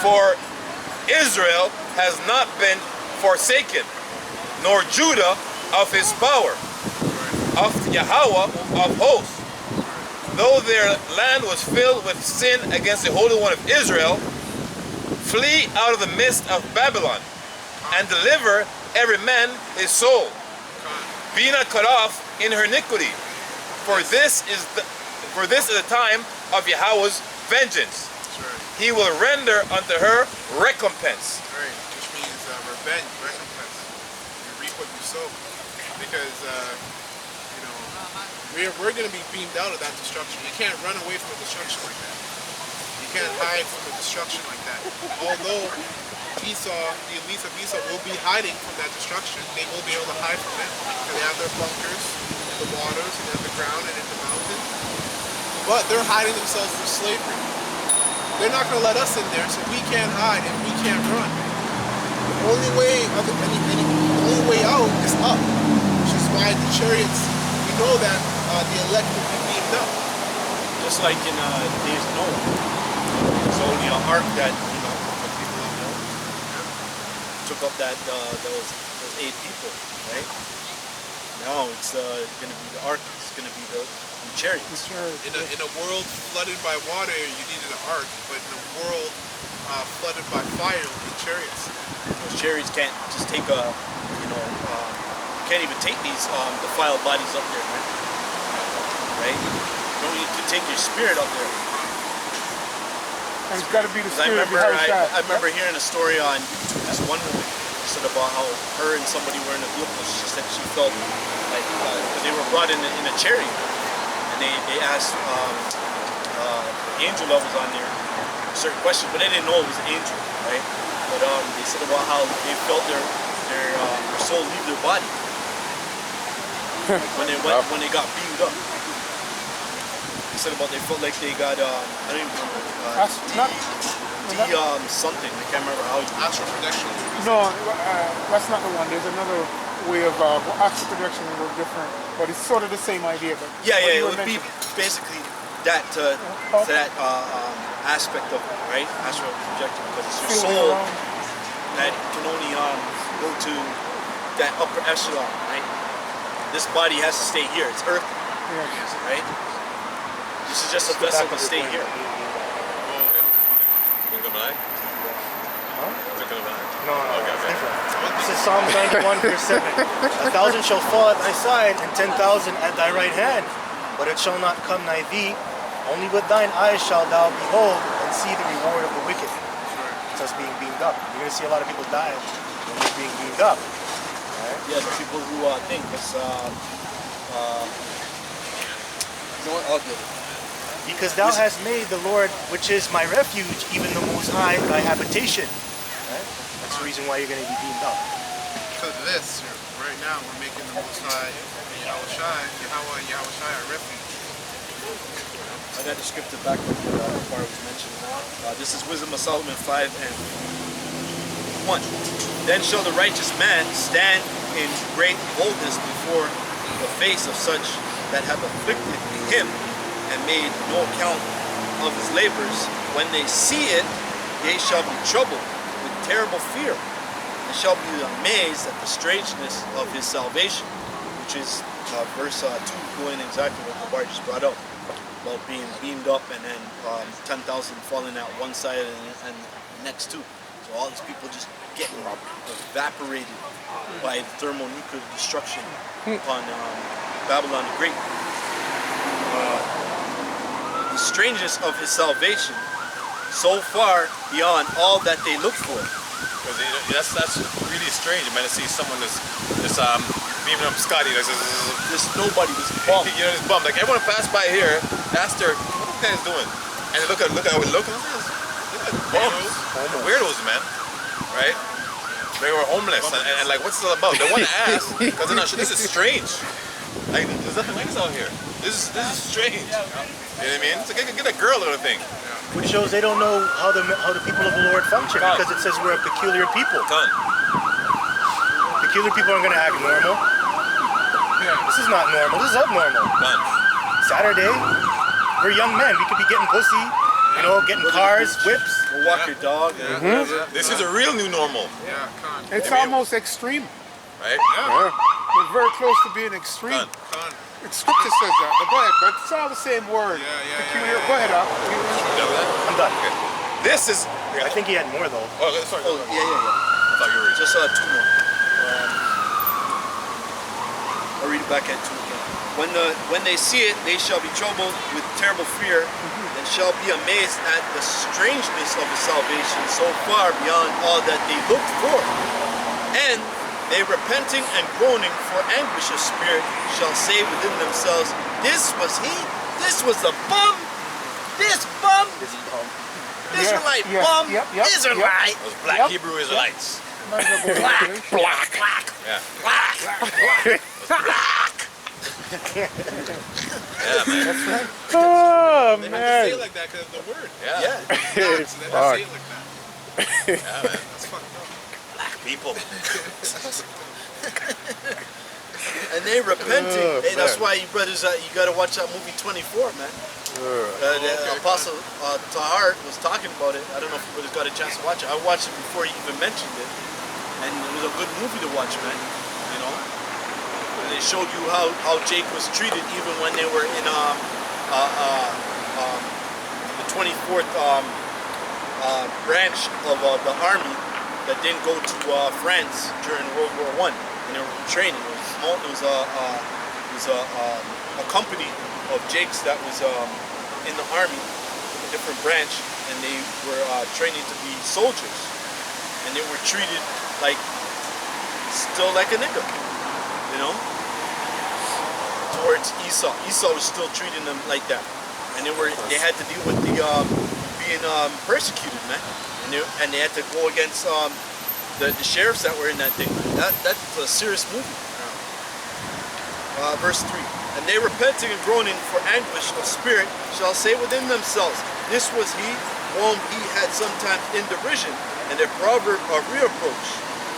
For Israel has not been forsaken, nor Judah of his power, of Yahweh of hosts. Though their land was filled with sin against the Holy One of Israel, flee out of the midst of Babylon, and deliver every man his soul. Be not cut off in her iniquity, for this is the time of Yahweh's vengeance. He will render unto her recompense. Right, which means revenge, recompense. You reap what you sow. Because, we're going to be beamed out of that destruction. You can't run away from a destruction like that. You can't hide from a destruction like that. Although Esau, the elites of Esau will be hiding from that destruction, they will be able to hide from it. Because they have their bunkers in the waters and in the ground and in the mountains. But they're hiding themselves from slavery. They're not going to let us in there, so we can't hide and we can't run. The only way out is up, which is why the chariots, we know that the elect will be beamed up. Just like in the days of Noah. There's only an ark that, the people of Noah took up those 8 people, right? Now it's going to be the ark, it's going to be the chariots. In a world flooded by water, you needed an ark, but in a world flooded by fire, you need chariots. Those chariots can't just take can't even take these defiled bodies up there, man. Right? You can take your spirit up there. And it's got to be the spirit. I remember hearing a story on YouTube. This one woman said about how her and somebody were in a vehicle. She said she felt like because they were brought in a chariot. They asked the angel that was on there certain questions, but they didn't know it was an angel, right? But they said about how they felt their soul leave their body when they got beamed up. They said about they felt like they got I don't even remember something. I can't remember how. Astral projection. No, that's not the one. There's another way of astral projection is a little different, but it's sort of the same idea. But it would be basically that that aspect of it, right? Astral projection, because it's your soul that can only go to that upper echelon, right? This body has to stay here. It's earthly, right? This is just a vessel to stay here. No, it's different. This is Psalm 91, verse 7. 1,000 shall fall at thy side, and 10,000 at thy right hand, but it shall not come nigh thee. Only with thine eyes shalt thou behold and see the reward of the wicked. It's us being beamed up. You're going to see a lot of people die when they're being beamed up. Right? Yeah, the people who think it's because thou hast made the Lord, which is my refuge, even the Most High, thy habitation. Right? That's the reason why you're going to be beamed up. Because of this, right now we're making the Most High Yahweh Shai our refuge. I got the scripture back up here before it was mentioned. This is Wisdom of Solomon 5 and 1. Then shall the righteous man stand in great boldness before the face of such that have afflicted him and made no account of his labors. When they see it, they shall be troubled with terrible fear, and shall be amazed at the strangeness of his salvation, which is verse 2, going exactly what the bar just brought up, about being beamed up and then 10,000 falling at one side and next two. So all these people just getting evaporated by the thermonuclear destruction upon Babylon the Great. The strangeness of his salvation, so far beyond all that they look for. That's really strange, man, to see someone that's beaming up Scotty. Just nobody was bummed. It's bummed. Like everyone passed by here, asked her, what the guy is doing? And they look at how we look, and they're bums. Weirdos, man. Right? They were homeless, and like, what's this all about? They want to ask, because they're not sure. This is strange. Like, there's nothing like this out here. This is strange. You know what I mean? So get a girl or a thing. Which shows they don't know how the people of the Lord function, because it says we're a peculiar people. Done. Peculiar people aren't going to act normal. This is not normal. This is abnormal. Done. Saturday, we're young men. We could be getting pussy. You know, getting cars, whips. Go walk your dog. This is a real new normal, Yeah, con. It's almost extreme. right? We're very close to being extreme. Done. Con. Scripture says that, but go ahead. But it's all the same word. Yeah. Peculiar. Go ahead, Al. I'm done. This is. I think he had more though. Oh, sorry. Oh, yeah. I thought you were. Just 2 more. I'll read it back at 2 again. When they see it, they shall be troubled with terrible fear, and shall be amazed at the strangeness of the salvation so far beyond all that they looked for. And they repenting and groaning for anguish of spirit shall say within themselves, this was he? This was the bum? This bum? Israelite bum? Israelite? Those black Hebrew Israelites. Black. Yeah. Black. Yeah, man. Oh, They have to say man. it like that because of the word. Yeah. Yeah. So they have to say it like that. Yeah, man. That's fucked up. Black people. And they repenting. Hey, that's why you brothers, you gotta watch that movie 24, man. The Apostle Tahar was talking about it. I don't know if you brothers got a chance to watch it. I watched it before he even mentioned it, and it was a good movie to watch, man. You know, and they showed you how Jake was treated even when they were in the 24th branch of the army that didn't go to France during World War I, and they were training. It was a company of Jakes that was in the army, a different branch, and they were training to be soldiers, and they were treated like still like a nigga, you know, towards Esau. Esau was still treating them like that, and they had to deal with the being persecuted, man, and they had to go against the sheriffs that were in that thing. That's a serious movie. Verse 3. And they repenting and groaning for anguish of spirit shall say within themselves, this was he whom he had sometimes in derision, and a proverb of reapproach.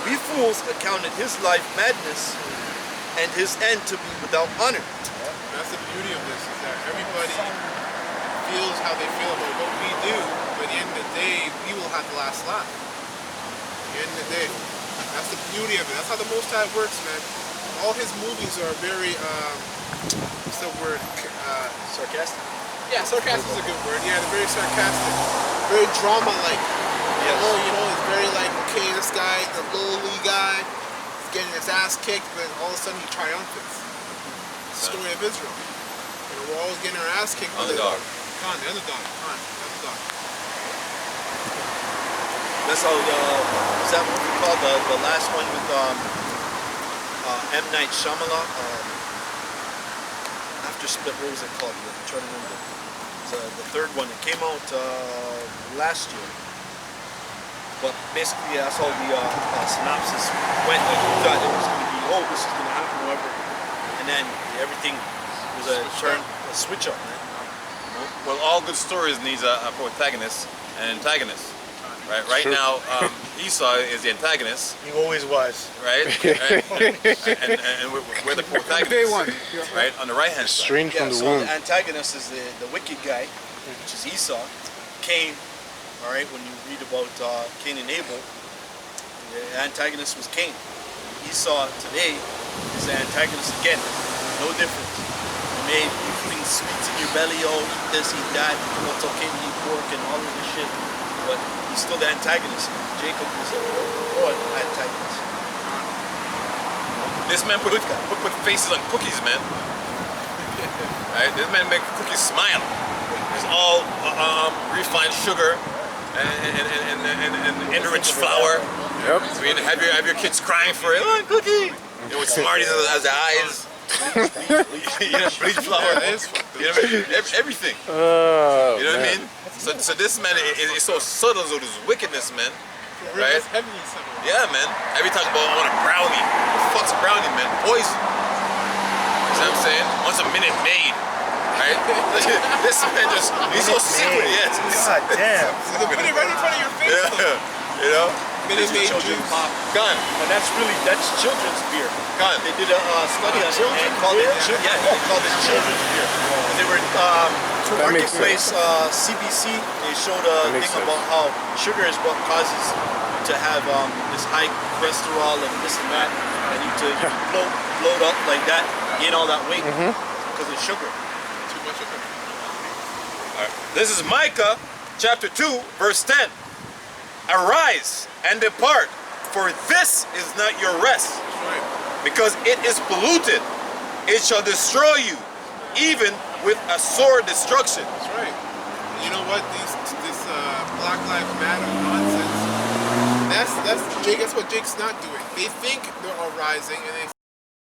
We fools accounted his life madness, and his end to be without honor. That's the beauty of this, is that everybody feels how they feel about what we do, but at the end of the day, we will have the last laugh. At the end of the day. That's the beauty of it. That's how the Most High works, man. All his movies are very, what's the word? Sarcastic? Yeah, sarcastic is a good word. Yeah, they're very sarcastic. Very drama-like. Yes. You know, it's very like, okay, this guy, the lowly guy, is getting his ass kicked, but all of a sudden he triumphs. It's the story of Israel. You know, we're always getting our ass kicked. Underdog. The underdog. The underdog. That's how what's that movie called? The last one with M. Night Shyamalan. After Split, what was it called? I'm trying to remember. It was the third one. It came out last year. But basically, that's how the synopsis went. Like you thought it was going to be, oh, this is going to happen, whatever. And then everything was a switch up, man. Well, all good stories needs a protagonist and antagonist. Right now, Esau is the antagonist, He always was. right? and we're the protagonists. Day one. Right? On the right hand side. Strange Yeah, from the so womb. the antagonist is the wicked guy, which is Esau. Cain, all right, when you read about Cain and Abel, the antagonist was Cain. Esau today is the antagonist again. No difference. You putting sweets in your belly, oh, eat this, eat that, well, it's okay to eat pork and all of this shit. But he's still the antagonist. Jacob was a broad antagonist. This man put faces on cookies, man. Right? This man make cookies smile. It's all refined sugar and enriched flour. Yep. So you have your kids crying for it. Oh, cookie! You know, with Smarties as the eyes. You know, bleach flour. That is fucked up. You know what I mean? Everything. Oh, You know what I man. mean? So this man is so subtle with his wickedness, man. Right? That's heavenly something. Yeah, man. Every time about I want a brownie. What the fuck's a brownie, man? Poison. You know what I'm saying? Once a minute made. Right? This man just, he's so sick with it. Yes. God damn. So they put it right in front of your face. Yeah. You know? Minute Maid Children juice. pop. Gun. And that's children's beer. Gun. They did a study on it and called it, they called it children's beer. And they were That makes Marketplace CBC, they showed a makes thing sense. about how sugar is what causes you to have this high cholesterol and this and that, and you to bloat up like that, gain all that weight because of sugar. Too much of it. This is Micah chapter 2, verse 10. Arise and depart, for this is not your rest, That's right. because it is polluted. It shall destroy you, even with a sore destruction. That's right. You know what? This Black Lives Matter nonsense. That's Jake. That's what Jake's not doing. They think they're all rising, and they